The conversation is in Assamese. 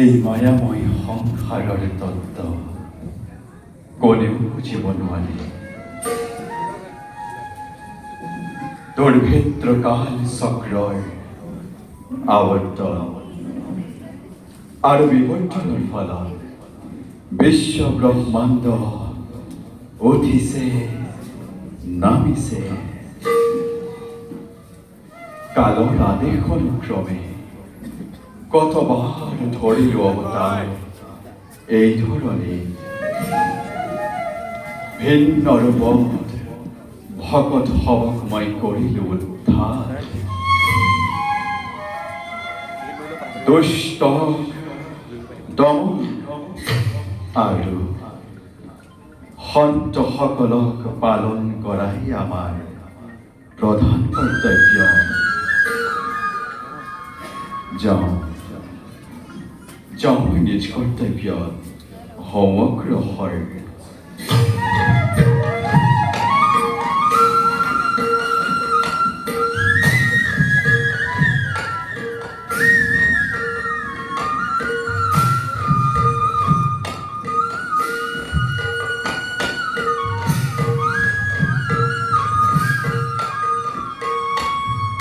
এই মায়াময় সংসাৰৰ তত্ত্ব কোনেও বুজিব নোৱাৰে। দুৰ্ভেদ্য কাল চক্ৰৰ আৱৰ্ত আৰু বিবৰ্তনৰ ফলত বিশ্ব ব্ৰহ্মাণ্ড উঠিছে নামিছে। কালৰ আদেশনুক্ৰমে কতবাৰ ধৰিলো অৱতাৰ এই ধৰণে ভিন্ন ৰূপত ভকত সৱক মই কৰিলো উদ্ধাৰ। দুষ্ট দমন আৰু সন্তসকলক পালন কৰাই আমাৰ প্ৰধান কৰ্তব্য। যাওঁ নিজ কৰ্তব্যত সমগ্ৰ